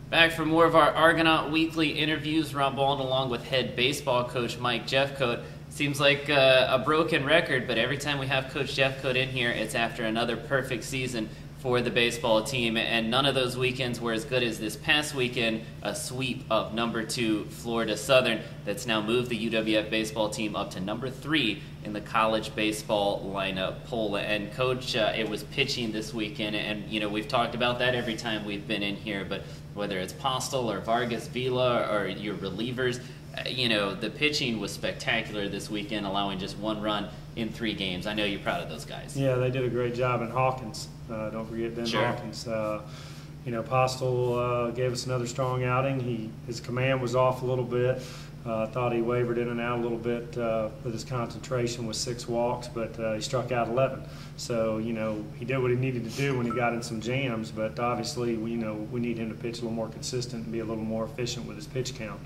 Back for more of our Argonaut Weekly interviews. Rob Baldwin along with head baseball coach Mike Jeffcoat. Seems like a broken record, but every time we have Coach Jeffcoat in here, it's after another perfect season for the baseball team, and none of those weekends were as good as this past weekend, a sweep of number 2 Florida Southern that's now moved the UWF baseball team up to number 3 in the college baseball lineup poll. And Coach, it was pitching this weekend, and you know we've talked about that every time we've been in here, but whether it's Postel or Vargas Vila or your relievers, you know, the pitching was spectacular this weekend, allowing just 1 run in 3 games. I know you're proud of those guys. Yeah, they did a great job. And Hawkins, don't forget Ben Sure. Hawkins. You know, Postel gave us another strong outing. His command was off a little bit. Thought he wavered in and out a little bit with his concentration with 6 walks, but he struck out 11. So, you know, he did what he needed to do when he got in some jams, but obviously, we need him to pitch a little more consistent and be a little more efficient with his pitch count.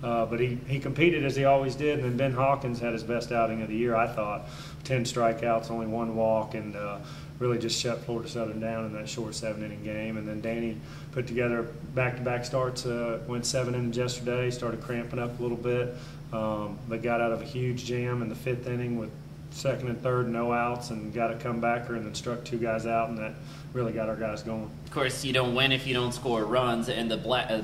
But he competed as he always did, and then Ben Hawkins had his best outing of the year, I thought. 10 strikeouts, only 1 walk, and really just shut Florida Southern down in that short 7-inning game. And then Danny put together back-to-back starts, went 7 innings yesterday, started cramping up a little bit, but got out of a huge jam in the 5th inning with 2nd and 3rd, no outs, and got a comebacker, and then struck 2 guys out, and that really got our guys going. Of course, you don't win if you don't score runs, and the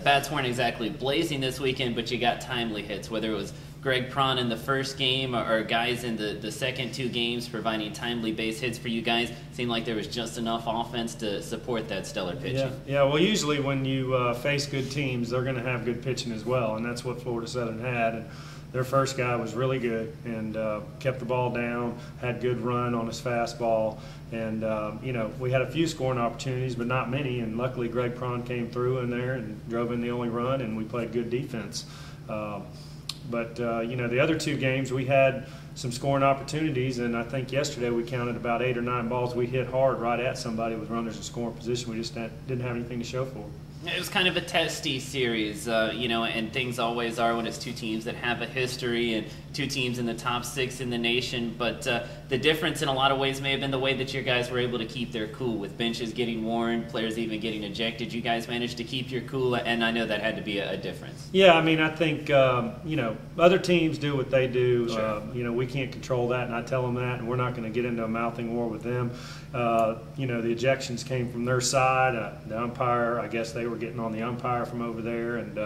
bats weren't exactly blazing this weekend, but you got timely hits, whether it was Greg Prawn in the first game or guys in the second 2 games providing timely base hits for you guys. Seemed like there was just enough offense to support that stellar pitching. Yeah. Well, usually when you face good teams, they're going to have good pitching as well, and that's what Florida Southern had. And their first guy was really good and kept the ball down, had good run on his fastball, and you know, we had a few scoring opportunities, but not many. And luckily, Greg Prawn came through in there and drove in the only run, and we played good defense. But you know, the other 2 games we had some scoring opportunities, and I think yesterday we counted about 8 or 9 balls we hit hard right at somebody with runners in scoring position. We just didn't have anything to show for it. It was kind of a testy series, you know, and things always are when it's 2 teams that have a history and 2 teams in the top 6 in the nation. But the difference in a lot of ways may have been the way that you guys were able to keep their cool, with benches getting worn, players even getting ejected. You guys managed to keep your cool, and I know that had to be a difference. Yeah, I mean, I think, you know, other teams do what they do. Sure. You know, we can't control that, and I tell them that, and we're not going to get into a mouthing war with them. You know, the ejections came from their side. The umpire, I guess they were getting on the umpire from over there, and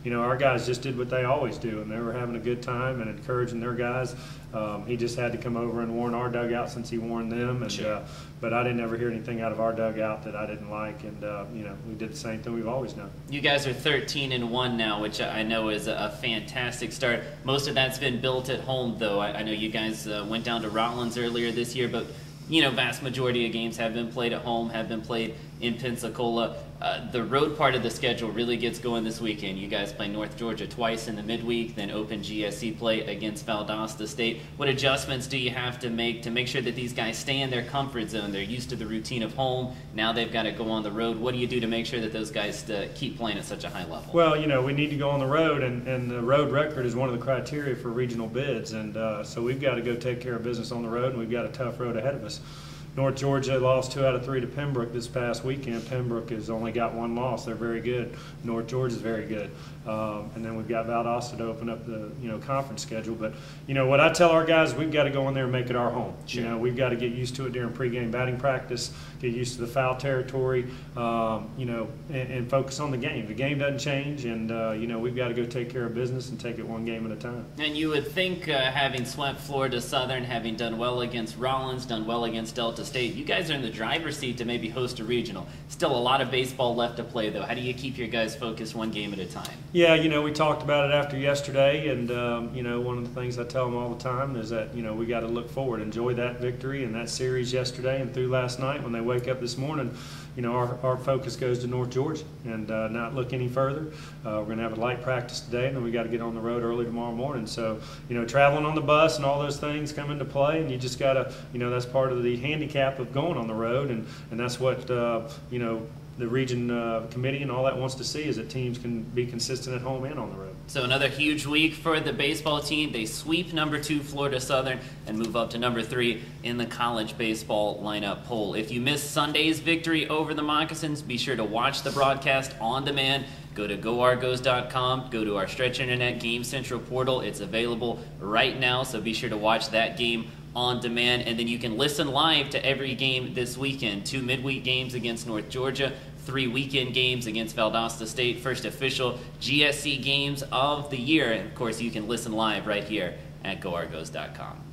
you know, our guys just did what they always do, and they were having a good time and encouraging their guys. He just had to come over and warn our dugout since he warned them, and Sure. But I didn't ever hear anything out of our dugout that I didn't like, and you know, we did the same thing we've always done. You guys are 13-1 now, which I know is a fantastic start. Most of that's been built at home, though. I know you guys went down to Rollins earlier this year, but you know, vast majority of games have been played at home, have been played in Pensacola. The road part of the schedule really gets going this weekend. You guys play North Georgia twice in the midweek, then open GSC play against Valdosta State. What adjustments do you have to make sure that these guys stay in their comfort zone? They're used to the routine of home. Now they've got to go on the road. What do you do to make sure that those guys keep playing at such a high level? Well, you know, we need to go on the road, and the road record is one of the criteria for regional bids, and so we've got to go take care of business on the road, and we've got a tough road ahead of us. North Georgia lost 2 out of 3 to Pembroke this past weekend. Pembroke has only got 1 loss. They're very good. North Georgia is very good. And then we've got Valdosta to open up the conference schedule. But you know what I tell our guys, we've got to go in there and make it our home. Sure. You know, we've got to get used to it during pregame batting practice, get used to the foul territory, you know, and focus on the game. The game doesn't change, and you know, we've got to go take care of business and take it 1 game at a time. And you would think, having swept Florida Southern, having done well against Rollins, done well against Delta State, you guys are in the driver's seat to maybe host a regional. Still a lot of baseball left to play, though. How do you keep your guys focused 1 game at a time? Yeah, you know, we talked about it after yesterday, and you know, one of the things I tell them all the time is that, you know, we got to look forward, enjoy that victory and that series yesterday and through last night. When they wake up this morning, you know, our focus goes to North Georgia and not look any further. We're going to have a light practice today, and then we got to get on the road early tomorrow morning. So, you know, traveling on the bus and all those things come into play, and you just got to, you know, that's part of the handicap of going on the road, and that's what, you know, the region committee and all that wants to see is that teams can be consistent at home and on the road. So another huge week for the baseball team. They sweep number 2 Florida Southern and move up to number 3 in the college baseball lineup poll. If you missed Sunday's victory over the Moccasins, be sure to watch the broadcast on demand. Go to goargos.com, go to our Stretch Internet Game Central portal. It's available right now, so be sure to watch that game on demand. And then you can listen live to every game this weekend. 2 midweek games against North Georgia, 3 weekend games against Valdosta State, first official GSC games of the year. And, of course, you can listen live right here at goargos.com.